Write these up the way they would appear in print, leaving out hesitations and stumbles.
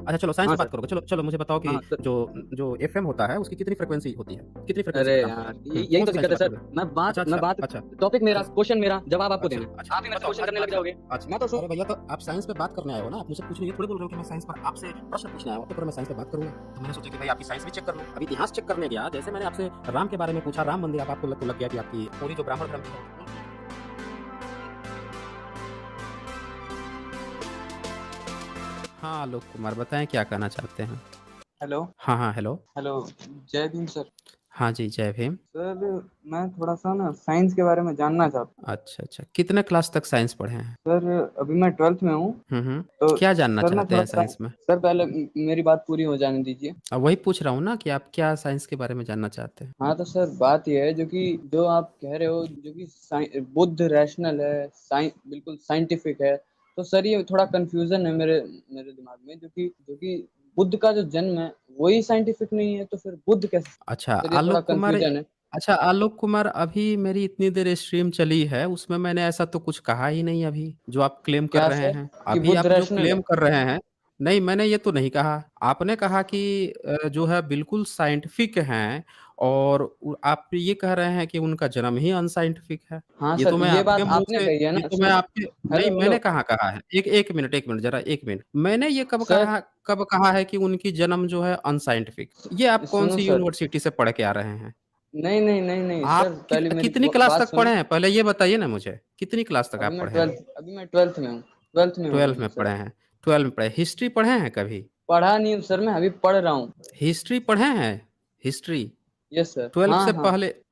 अच्छा चलो साइंस हाँ पे बात सर। करोगे। चलो चलो मुझे बताओ कि हाँ सर। जो जो एफएम होता है उसकी कितनी फ्रीक्वेंसी होती है? कितनी फ्रीक्वेंसी अरे पे काम करता यार, है? यही कौन तो सा साइंस दिक्कत की है बात सर। कर रहे हो? मैं अच्छा, बात अच्छा, टॉपिक मेरा, अच्छा, क्वेश्चन मेरा, जवाब आपको अच्छा, देना है। अच्छा, आप ही मेरे से बताओ क्वेश्चन करने लग अच्छा, जाओगे। अच्छा। मैं तो सो अरे भैया तो आप साइंस पे बात करने आए हो ना, आप मुझसे पूछने ये थोड़ी बोल रहे हो कि मैं साइंस पर आपसे प्रश्न पूछने आया हूँ, तो फिर मैं साइंस पे बात करूँगा। तो मैंने सोचा कि भाई आपकी साइंस भी चेक कर लूँ। अब इतिहास चेक करने गया, जैसे मैंने आपसे राम के बारे में पूछा, राम मंदिर अब आपको लग गया कि आपकी पूरी जो ब्राह्मण धर्म की है। हाँ, आलोक कुमार बताएँ क्या कहना चाहते हैं? हेलो। हाँ, हाँ, हेलो। हेलो। जय भीम सर। हाँ जी, जय भीम। सर, मैं थोड़ा सा ना साइंस के बारे में जानना चाहता हूँ। अच्छा, अच्छा। कितने क्लास तक साइंस पढ़े हैं? सर, अभी मैं 12th में हूँ। हुँ, हुँ। तो क्या जानना सर मैं चाहते थोड़ा हैं सा, साइंस में? सर पहले मेरी बात पूरी हो जाने दीजिए। अब वही पूछ रहा हूँ ना कि आप क्या साइंस के बारे में जानना चाहते हैं? हाँ तो सर, बात यह है जो कि जो आप कह रहे हो, जो कि बुद्ध रैशनल है, बिल्कुल साइंटिफिक है। तो सर ये थोड़ा कंफ्यूजन है मेरे मेरे दिमाग में, जो कि बुद्ध का जो जन्म है वही साइंटिफिक नहीं है, तो फिर बुद्ध कैसे? अच्छा, सर ये थोड़ा आलोक कुमार कंफ्यूजन है। अच्छा, आलोक कुमार अभी मेरी इतनी देर स्ट्रीम चली है, उसमें मैंने ऐसा तो कुछ कहा ही नहीं अभी, जो आप क्लेम कर क्या रहे सर? हैं। कि अभी बुद्ध आप जो रैशनल है? क्लेम कर रहे हैं नहीं, मैंने ये तो नहीं कहा। आपने कहा कि जो है बिल्कुल साइंटिफिक हैं और आप ये कह रहे हैं कि उनका जन्म ही अनसाइंटिफिक है। हाँ ये सर, तो मैं ये आपके बात मुँह आपने से कही है ये ना, तो मैं सुनो। आपके नहीं, हेलो मैंने हेलो। कहाँ कहा है? 1 मिनट ज़रा 1 मिनट। मैंने ये सर, कब कहा है कि उनकी जन्म जो है अनसाइंटिफिक? ये आप सुनो कौन-सी सर। यूनिवर्सिटी से पढ़ के आ रहे हैं? नहीं नहीं नहीं नहीं सर, आप पहले मेरी कितनी क्लास बात तक पढ़े सुनो। हैं? पहले ये बताइए ना मुझे, कितनी क्लास तक आप पढ़े हैं? अभी मैं ट्वेल्थ में हूँ। ट्वेल्थ में हूँ 12th अभी में मैं सर। पढ़े हैं, 12 में पढ़े। हिस्ट्री पढ़े हैं कभी? पढ़ा नहीं हूँ सर, मैं अभी पढ़ रहा हूँ। हिस्ट्री पढ़े हैं? हिस्ट्री? यस सर, हाँ हाँ।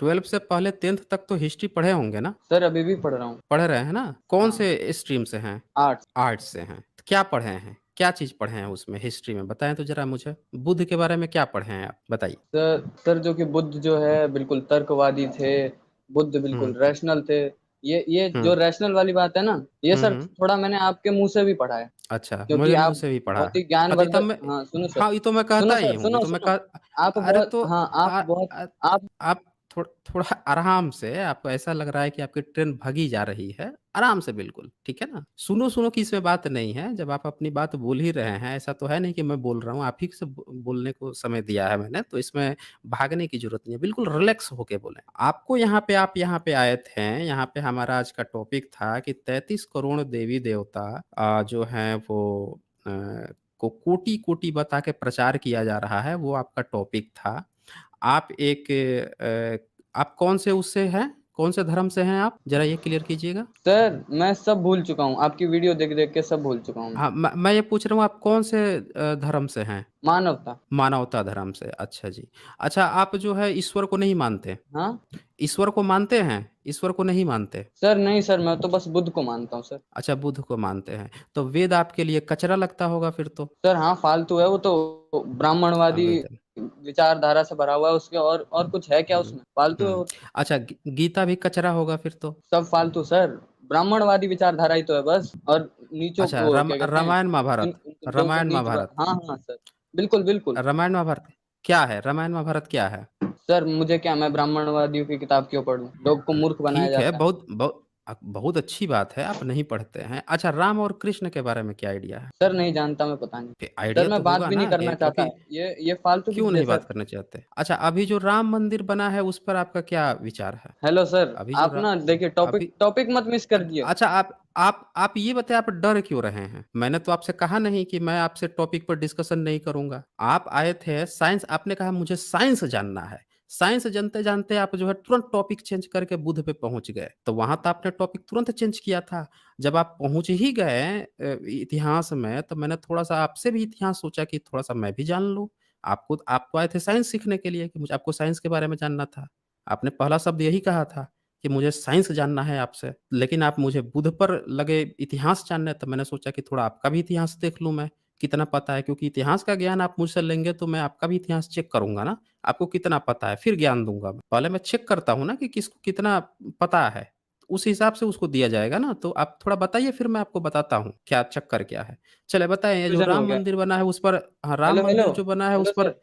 12 से पहले 10th तक तो हिस्ट्री पढ़े होंगे ना? सर अभी भी पढ़ रहा हूँ। पढ़ रहे हैं ना? कौन हाँ। से स्ट्रीम से हैं? आर्ट्स। आर्ट्स से हैं। तो क्या पढ़े हैं? क्या चीज़ पढ़े हैं उसमें हिस्ट्री में? बताएँ तो ज़रा मुझे। बुद्ध के बारे में क्या पढ़े हैं आप? बताइए। सर जो कि बुद्ध जो है बिल्कुल तर्कवादी थे। बुद्ध हुँ, बिल्कुल रैशनल थे। ये हुँ, जो रैशनल वाली बात है ना, ये हुँ, सर हुँ। थोड़ा मैंने आपके मुंह से भी पढ़ा है। अच्छा, क्योंकि मेरे मुँह आप से भी पढ़ा बहुत है। ही हाँ, तो ये तब ज्ञानवर्धक। मैं हाँ सुनो सर। हाँ, ये तो मैं कहता सुनो ही सर, हूँ, ये सुनो तो मैं सुनो। कह आप अरे बहुत, तो हाँ आप बहुत, आप आप थोड़ा आराम से आपको ऐसा लग रहा है कि आपकी ट्रेन भगी जा रही है, आराम से बिल्कुल, ठीक है ना? सुनो-सुनो की इसमें बात नहीं है, जब आप अपनी बात बोल ही रहे हैं, ऐसा तो है नहीं कि मैं बोल रहा हूँ, आप ही से बोलने को समय दिया है मैंने, तो इसमें भागने की ज़रूरत नहीं है, बिल्कुल रिलैक्स होके बोलें। आप यहाँ पे आए थे, यहाँ पे हमारा आज का टॉपिक था कि 33 करोड़ देवी-देवता जो हैं वो अ, को कोटि-कोटि बता के प्रचार किया जा रहा है, वो आपका टॉपिक था। आप एक आप कौन से उससे हैं? कौन से धर्म से हैं आप? ज़रा ये क्लियर कीजिएगा। सर, मैं सब भूल चुका हूँ, आपकी वीडियो देख देख के सब भूल चुका हूँ मैं। हाँ, मैं ये पूछ रहा हूँ आप कौन से धर्म से हैं? मानवता। मानवता धर्म से, अच्छा जी। अच्छा आप जो है ईश्वर को नहीं मानते? हाँ। ईश्वर को मानते हैं? ईश्वर को नहीं मानते? सर नहीं सर, मैं तो बस बुद्ध को मानता हूँ सर। अच्छा बुद्ध को मानते हैं। तो वेद आपके लिए कचरा लगता होगा फिर तो? सर हाँ, फालतू है वो तो, ब्राह्मणवादी वेद विचारधारा से भरा हुआ है उसके, और कुछ है क्या हुँ, उसमें? फालतू है हुँ। वो तो। अच्छा गीता भी कचरा होगा फिर तो? सब फालतू सर। ब्राह्मणवादी विचारधारा ही तो है बस, और नीचों अच्छा को क्या कहते हैं, रामायण महाभारत उनको जो ऊपर रामायण नीच महाभारत हाँ हाँ सर। बिल्कुल बिल्कुल। रामायण महाभारत क्या है? रामायण महाभारत क्या है? सर मुझे क्या, मैं ब्राह्मणवादियों की किताब क्यों पढूँ? लोग को मूर्ख बनाया ठीक है, जाता है। बहुत अच्छी बात है, आप नहीं पढ़ते हैं। अच्छा राम और कृष्ण के बारे में क्या आइडिया है? सर नहीं जानता, मैं पता नहीं। सर आइडिया मैं तो बात होगा भी नहीं ना कि करना चाहता। क्योंकि ये फालतू की क्यों चीज़ है नहीं बात सर। करना चाहते? अच्छा अभी जो राम मंदिर बना है उस पर आपका क्या विचार है? हेलो सर, अभी जो आप रा ना देखिए, टॉपिक अभी टॉपिक मत मिस कर दिए। अच्छा आप ये बताइए आप डर क्यों रहे हैं? मैंने तो आपसे कहा नहीं कि मैं आपसे टॉपिक पर डिस्कशन नहीं करूँगा। आप आए थे साइंस आपने कहा मुझे साइंस जानना है। साइंस जानते-जानते आप जो है तुरंत टॉपिक चेंज करके बुध पे पहुँच गए। तो वहाँ तो आपने टॉपिक तुरंत चेंज किया था। जब आप पहुँच ही गए इतिहास में तो मैंने थोड़ा-सा आपसे भी इतिहास सोचा कि थोड़ा-सा मैं भी जान लूँ। आप तो आए थे साइंस सीखने के लिए कि मुझे आपको साइंस के बारे में जानना था। आपने पहला शब्द यही कहा था। कि मुझे साइंस जानना है आपसे, लेकिन आप मुझे बुध पर लगे इतिहास जानने तो मैंने सोचा कि थोड़ा आपका भी इतिहास देख लूँ मैं, कितना पता है क्योंकि इतिहास का ज्ञान आप मुझसे लेंगे तो मैं आपका भी इतिहास चेक करूँगा ना, आपको कितना पता है, फिर ज्ञान दूँगा मैं। पहले मैं चेक करता हूँ ना कि किसको कितना पता है, उस हिसाब से उसको दिया जाएगा ना, तो आप थोड़ा बताइए फिर मैं आपको बताता हूँ, क्या चक्कर क्या है। चलिए बताएँ ये जो कंफ्यूजन हो राम गया। मंदिर बना है उस पर हाँ, राम हेलो हेलो। मंदिर जो बना है उस हेलो पर सर।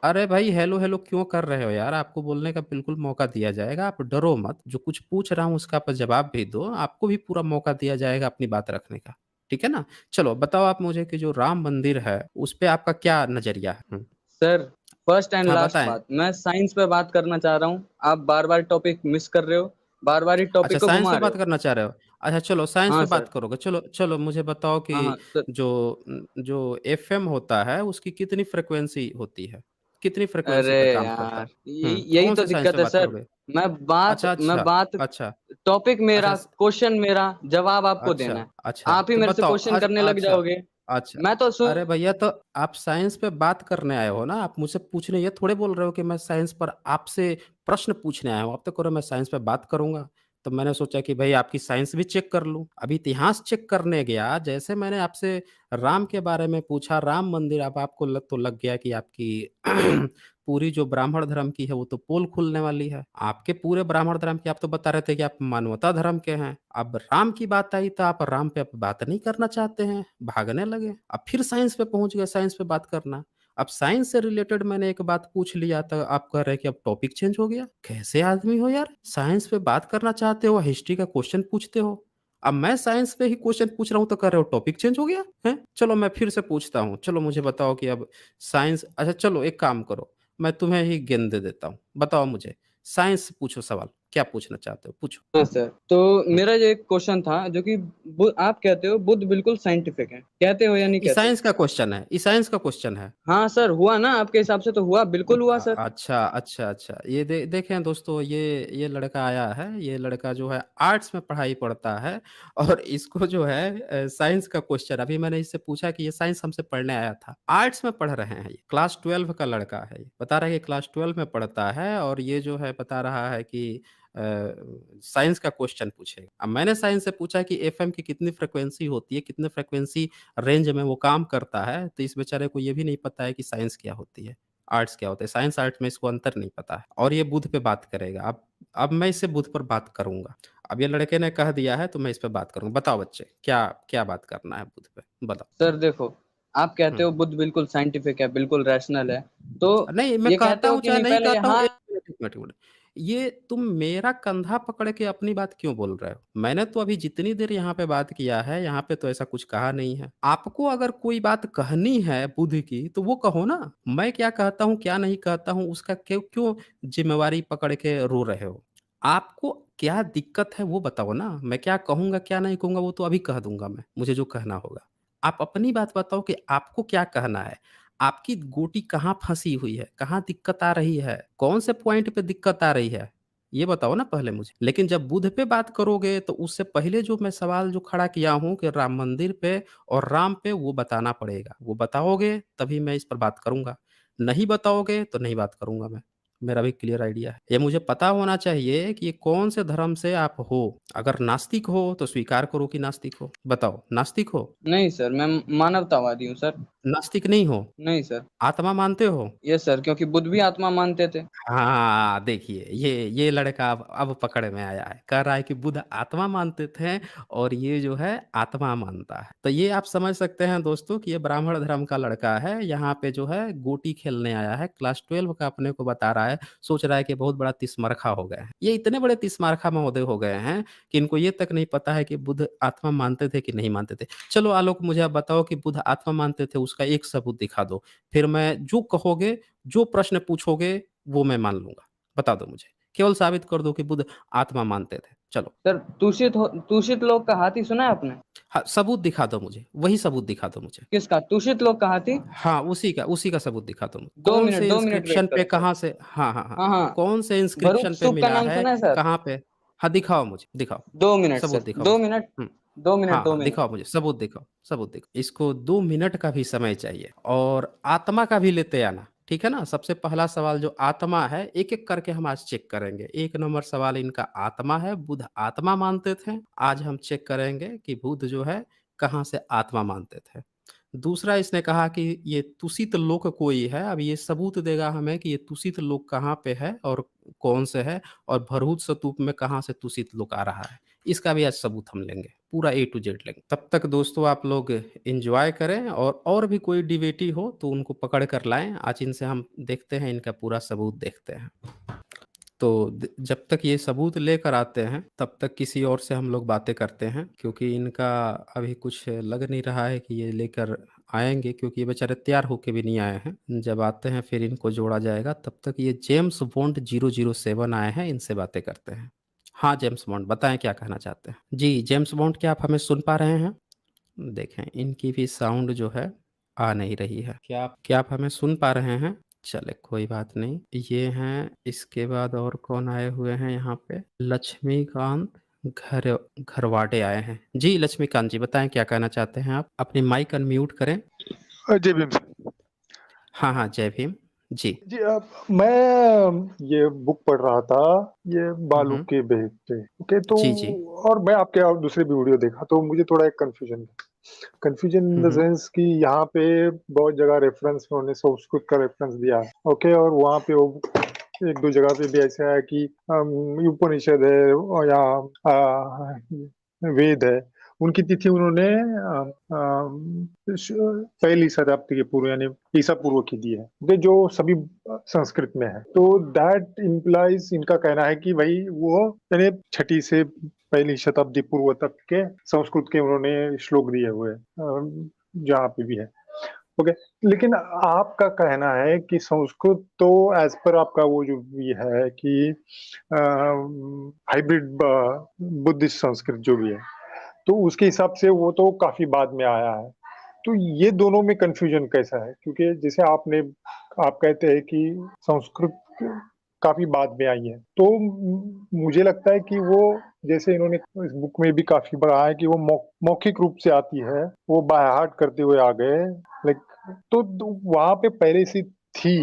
अरे भाई हेलो, हेलो क्यों कर रहे हो यार? आपको बोलने का बिल्कुल मौका दिया जाएगा, आप डरो मत। जो कुछ पूछ रहा हूँ उसका आप जवाब भी दो, आपको भी पूरा मौका दिया जाएगा अपनी बात रखने का। ठीक है ना? चलो बताओ आप मुझे कि जो राम मंदिर है, उस पे आपका क्या नज़रिया है? हुँ। सर, फर्स्ट एंड हाँ, लास्ट बताएँ। बात, मैं साइंस पे बात करना चाह रहा हूँ। आप बार-बार टॉपिक मिस कर रहे हो, बार-बार ही अच्छा टॉपिक को साइंस घुमा पे रहे बात हो। करना चाह रहे हो? अच्छा चलो साइंस हाँ पे सर। बात करोगे। चलो चलो मुझे बताओ कि हाँ, हाँ, सर। जो जो एफएम होता है उसकी कितनी फ्रीक्वेंसी होती है? कितनी फ्रीक्वेंसी अरे पे काम करता यार! है? यही यही कौन तो से साइंस दिक्कत पे है बात सर। करोगे? मैं बात अच्छा, मैं अच्छा, बात अच्छा, टॉपिक अच्छा मेरा, स क्वेश्चन मेरा, जवाब आपको अच्छा, देना है। अच्छा, आप ही तो मेरे से बताओ क्वेश्चन करने लग अच्छा, जाओगे। अच्छा। मैं तो सु अरे भैया तो आप साइंस पे बात करने आए हो ना, आप मुझसे पूछने ये थोड़े बोल रहे हो कि मैं साइंस पर आपसे प्रश्न पूछने आया हूँ। आप तो कह रहे हो मैं साइंस पे बात करूँगा, तो मैंने सोचा कि भई आपकी साइंस भी चेक कर लूँ। अब इतिहास चेक करने गया, जैसे मैंने आपसे राम के बारे में पूछा, राम मंदिर अब आपको लग गया कि आपकी पूरी जो ब्राह्मण धर्म की है वो तो पोल खुलने वाली है। आपके पूरे ब्राह्मण धर्म की आप तो बता रहे थे कि आप मानवता धर्म के हैं। अब राम की बात आई तो आप राम पे अब बात नहीं करना चाहते हैं, भागने लगे। अब फिर साइंस पे पहुँच गए, साइंस पे बात करना। अब साइंस से रिलेटेड मैंने एक बात पूछ लिया तो आप कह रहे हैं कि अब टॉपिक चेंज हो गया। कैसे आदमी हो यार? साइंस पे बात करना चाहते हो, हिस्ट्री का क्वेश्चन पूछते हो। अब मैं साइंस पे ही क्वेश्चन पूछ रहा हूँ तो कह रहे हो टॉपिक चेंज हो गया? हैं? चलो मैं फिर से पूछता हूँ। चलो मुझे बताओ कि अब साइंस अच्छा चलो एक काम करो, मैं तुम्हें ही गेंद दे देता हूँ। बताओ मुझे, साइंस से पूछो सवाल, क्या पूछना चाहते हो? पूछो। हाँ सर, तो हुँ। मेरा जो एक क्वेश्चन था जो कि आप कहते हो बुद्ध बिल्कुल साइंटिफिक है, कहते हो या नहीं ये कहते? साइंस का क्वेश्चन है, ये साइंस का क्वेश्चन है। हाँ सर, हुआ ना आपके हिसाब से तो हुआ, बिल्कुल हुआ सर। अच्छा, अच्छा, अच्छा। ये देखें दोस्तों ये लड़का आया है, ये लड़का जो है आर्ट्स में पढ़ाई पढ़ता है और इसको जो है साइंस का क्वेश्चन अभी मैंने इससे पूछा कि ये साइंस हमसे पढ़ने आया था। आर्ट्स में पढ़ रहे हैं ये, क्लास 12 का लड़का है ये। बता रहा है कि क्लास 12 में पढ़ता है और ये जो है बता रहा है कि अ, साइंस का क्वेश्चन पूछेगा। अब मैंने साइंस से पूछा कि एफएम की कितनी फ्रीक्वेंसी होती है, कितने फ्रीक्वेंसी रेंज में वो काम करता है, तो इस बेचारे को ये भी नहीं पता है कि साइंस क्या होती है। आर्ट्स क्या होता है, साइंस आर्ट में इसको अंतर नहीं पता है और ये बुध पे बात करेगा। अब मैं इससे बुध पर बात करूँगा। अब ये लड़के ने कह दिया है तो मैं इस पे बात करूँगा। बताओ बच्चे क्या क्या बात करना है बुध पे? बताओ। सर देखो, आप कहते हुँ। हो बुद्ध बिल्कुल साइंटिफिक है, बिल्कुल रैशनल है, तो नहीं, मैं ये कहते कहता हो हूँ कि चाहे नहीं नहीं पहले कहता हूँ, यहाँ 1 मिनट, 1 मिनट, 1 मिनट। ये तुम मेरा कंधा पकड़ के अपनी बात क्यों बोल रहे हो? मैंने तो अभी जितनी देर यहाँ पे बात किया है, यहाँ पे तो ऐसा कुछ कहा नहीं है। आपको अगर कोई बात कहनी है बुध की, तो वो कहो ना। मैं क्या कहता हूँ, क्या नहीं कहता हूँ, उसका क्यों क्यों ज़िम्मेवारी पकड़ के रो रहे हो? आपको क्या दिक्कत है वो बताओ ना। मैं क्या कहूँगा, क्या नहीं कहूँगा वो तो अभी कह दूँगा मैं, मुझे जो कहना होगा। आप अपनी बात बताओ कि आपको क्या कहना है? आपकी गोटी कहाँ फँसी हुई है? कहाँ दिक्कत आ रही है? कौन से पॉइंट पे दिक्कत आ रही है? ये बताओ ना पहले मुझे। लेकिन जब बुध पे बात करोगे तो उससे पहले जो मैं सवाल जो खड़ा किया हूँ कि राम मंदिर पे और राम पे वो बताना पड़ेगा। वो बताओगे तभी मैं इस पर बात करूँगा। नहीं बताओगे तो नहीं बात करूँगा मैं। मेरा भी क्लियर आइडिया है। ये मुझे पता होना चाहिए कि ये कौन से धर्म से आप हो? अगर नास्तिक हो तो स्वीकार करो कि नास्तिक हो। बताओ नास्तिक हो? नहीं सर, मैं मानवतावादी हूँ सर। नास्तिक नहीं हो? नहीं सर। आत्मा मानते हो? यस सर, क्योंकि बुद्ध भी आत्मा मानते थे। हाँ, देखिए ये लड़का अब पकड़ में आया है। कह रहा है कि बुद्ध आत्मा मानते थे और ये जो है आत्मा मानता है। तो ये आप समझ सकते हैं दोस्तों कि ये ब्राह्मण धर्म का लड़का है। यहाँ पे जो है गोटी खेलने आया है। क्लास 12 का अपने को बता रहा है। सोच रहा है कि बहुत बड़ा तिस्मरखा हो गए हैं। ये इतने बड़े तिस्मरखा महोदय हो गए हैं कि इनको ये तक नहीं पता है कि बुद्ध आत्मा मानते थे कि नहीं मानते थे। चलो आलोक मुझे आप बताओ कि बुद्ध आत्मा मानते थे उसका एक सबूत दिखा दो। फिर मैं जो कहोगे, जो प्रश्न पूछोगे वो मैं मान लूँगा। बता दो मुझे। केवल साबित कर दो कि बुद्ध आत्मा मानते थे। चलो। सर, दूषित लोक का हाथी सुना है आपने? हाँ, सबूत दिखा दो मुझे। वही सबूत दिखा दो मुझे। किसका? दूषित लोक का हाथी? हाँ, उसी का सबूत दिखा दो। 2 कौन मिनट से 2 मिनट इंस्क्रिप्शन वेट पे करो सर। कहाँ से हाँ, हाँ, हाँ। हाँ, हाँ। कौन से भरूच इंस्क्रिप्शन पे स्तूप का मिला नाम है? सुना है सर? कहाँ पे? हाँ, दिखाओ मुझे, दिखाओ। 2 मिनट सबूत सर, दिखाओ 2 मुझे। मिनट, हुँ। 2 मिनट, हाँ, 2 हाँ, मिनट। दिखाओ मुझे, सबूत दिखाओ, सबूत दिखाओ। इसको 2 मिनट का भी समय चाहिए और आत्मा का भी लेते आना, ठीक है ना? सबसे पहला सवाल जो आत्मा है, एक-एक करके हम आज चेक करेंगे। 1 नंबर सवाल इनका आत्मा है, बुध आत्मा मानते थे। आज हम चेक करेंगे कि बुध जो है, कहाँ से आत्मा मानते थे। दूसरा इसने कहा कि ये तुषित लोक कोई है, अब ये सबूत देगा हमें कि ये तुषित लोक कहाँ पे है और कौन से है और भरहुत स्तूप में कहाँ से तुषित लोक आ रहा है। इसका भी आज सबूत हम लेंगे, पूरा ए टू जेड लेंगे। तब तक दोस्तों आप लोग एन्जॉय करें और भी कोई डिबेटी हो तो उनको पकड़ कर लाएँ। आज इनसे हम देखते हैं, इनका पूरा सबूत देखते हैं। तो जब तक ये सबूत लेकर आते हैं तब तक किसी और से हम लोग बातें करते हैं, क्योंकि इनका अभी कुछ लग नहीं रहा है कि ये लेकर आएंगे, क्योंकि ये बेचारे तैयार होके भी नहीं आए हैं। जब आते हैं फिर इनको जोड़ा जाएगा। तब तक ये जेम्स बॉन्ड 007 आए हैं, इनसे बातें करते हैं। हाँ जेम्स बॉन्ड बताएं क्या कहना चाहते हैं। जी जेम्स बॉन्ड, क्या आप हमें सुन पा रहे हैं? देखें इनकी भी साउंड जो है आ नहीं रही है। क्या आप हमें सुन पा रहे हैं? चले कोई बात नहीं। ये हैं, इसके बाद और कौन आए हुए हैं यहाँ पे? लक्ष्मीकांत घर घरवाडे आए हैं। जी लक्ष्मीकांत जी बताएं क्या कहना चाहते हैं आप? अपनी माइक अनम्यूट करें। जय भीम सर। हाँ हाँ जय भीम जी। जी मैं ये बुक पढ़ रहा था, ये बालू हम्म। के बेग पे। ओके तो जी जी। और मैं आपके और दूसरे भी वीडियो देखा तो मुझे थोड़ा एक confusion in the hmm. Sense कि यहाँ पे बहुत जगह रेफरेंस में उन्होंने संस्कृत का रेफरेंस दिया है। ओके और वहाँ पे वो एक दो जगह पे भी ऐसा है कि उपनिषद है और या वेद है, उनकी तिथि उन्होंने पहली शताब्दी के पूर्व यानी ईसा पूर्व की दी है, जो सभी संस्कृत में है। तो दैट इम्प्लाइज, इनका कहना है कि भाई वो यानी छठी से पहली शताब्दी पूर्व तक के संस्कृत के उन्होंने श्लोक दिए हुए हैं, जहाँ पे भी है। ओके लेकिन आपका कहना है कि संस्कृत तो एज पर आपका वो जो भी है कि हाइब्रिड बुद्धिस्ट संस्कृत जो भी है, तो उसके हिसाब से वो तो काफी बाद में आया है। तो ये दोनों में कंफ्यूजन कैसा है? क्योंकि जैसे आप कहते हैं कि संस्कृत काफी बाद में आई है, तो मुझे लगता है कि वो, जैसे इन्होंने इस बुक में भी काफी बढ़ा है कि वो मौखिक रूप से आती है, वो बाय हार्ट करते हुए आ गए। लाइक तो वहां पे पहले से थी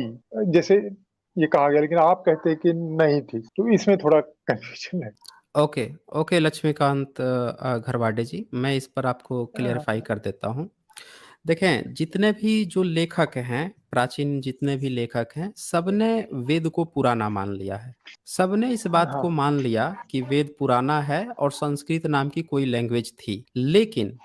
जैसे ये कहा गया, लेकिन आप कहते हैं कि नहीं थी, तो इसमें थोड़ा कंफ्यूजन है। ओके ओके लक्ष्मीकांत घरवाडे जी, मैं इस पर आपको क्लियरिफाई कर देता हूँ। देखें जितने भी जो लेखक हैं, प्राचीन जितने भी लेखक हैं, सबने वेद को पुराना मान लिया है। सबने इस बात को हाँ मान लिया कि वेद पुराना है और संस्कृत नाम की कोई लैंग्वेज थी, लेकिन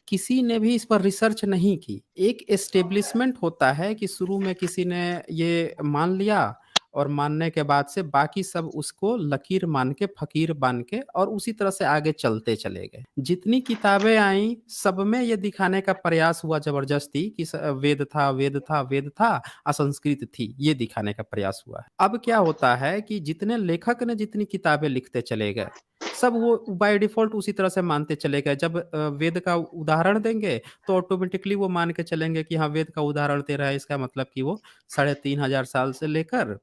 किसी ने भी इस पर रिसर्च नहीं की। एक एस्टेब्लिशमेंट होता है कि शुरू में किसी ने ये मान लिया और मानने के बाद से बाकी सब उसको लकीर मान के, फकीर मान के और उसी तरह से आगे चलते चले गए। जितनी किताबें आई सब में ये दिखाने का प्रयास हुआ जबरदस्ती कि वेद था वेद था वेद था, असंस्कृत थी, ये दिखाने का प्रयास हुआ है। अब क्या होता है कि जितने लेखक ने जितनी किताबें लिखते चले गए, सब वो बाय डिफॉल्ट उसी तरह से मानते चले गए। जब वेद का उदाहरण देंगे तो ऑटोमेटिकली वो मान के चलेंगे कि हाँ वेद का उदाहरण दे रहा है, इसका मतलब कि वो 3,500 साल से लेकर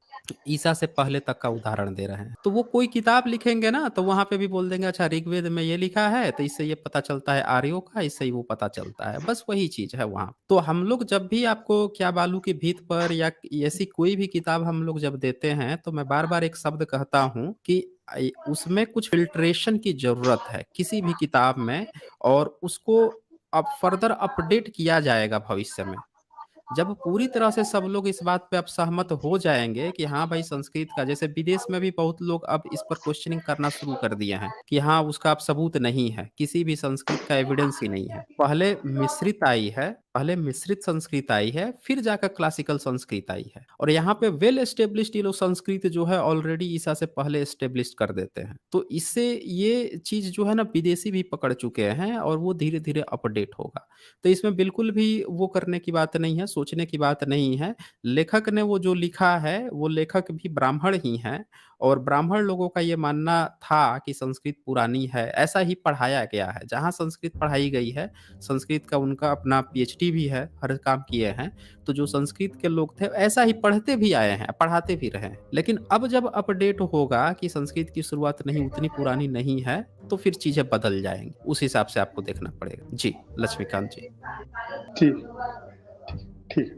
ईसा से पहले तक का उदाहरण दे रहे हैं। तो वो कोई किताब लिखेंगे ना तो वहां पे भी बोल देंगे अच्छा ऋग्वेद में ये लिखा है तो इससे ये पता चलता है आर्यों का, इससे ही वो पता चलता है। बस वही चीज है वहां। तो हम लोग जब भी आपको क्या बालू की भीत पर या ऐसी कोई भी किताब हम लोग जब देते हैं तो मैं बार बार एक शब्द कहता हूँ कि उसमें कुछ फिल्ट्रेशन की जरूरत है किसी भी किताब में, और उसको अब फर्दर अपडेट किया जाएगा भविष्य में। जब पूरी तरह से सब लोग इस बात पे अब सहमत हो जाएंगे कि हाँ भाई संस्कृत का, जैसे विदेश में भी बहुत लोग अब इस पर क्वेश्चनिंग करना शुरू कर दिए हैं कि हाँ उसका अब सबूत नहीं है, किसी भी संस्कृत का एविडेंस ही नहीं है। पहले मिश्रित आई है, पहले मिश्रित संस्कृत आई है, फिर जाकर क्लासिकल संस्कृत आई है। और यहाँ पे वेल एस्टेब्लिश्ड ये लोग संस्कृत जो है ऑलरेडी ईसा से पहले एस्टेब्लिश कर देते हैं। तो इससे ये चीज जो है ना विदेशी भी पकड़ चुके हैं और वो धीरे धीरे अपडेट होगा। तो इसमें बिल्कुल भी वो करने की बात नहीं है, सोचने की बात नहीं है। लेखक ने वो जो लिखा है, वो लेखक भी ब्राह्मण ही हैं और ब्राह्मण लोगों का ये मानना था कि संस्कृत पुरानी है, ऐसा ही पढ़ाया गया है। जहाँ संस्कृत पढ़ाई गई है, संस्कृत का उनका अपना पीएचडी भी है, हर काम किए हैं। तो जो संस्कृत के लोग थे ऐसा ही पढ़ते भी आए हैं, पढ़ाते भी रहे हैं। लेकिन अब जब अपडेट होगा कि संस्कृत की शुरुआत नहीं, उतनी पुरानी नहीं है, तो फिर चीजें बदल जाएंगी। उस हिसाब से आपको देखना पड़ेगा। जी लक्ष्मीकांत जी। ठीक ठीक।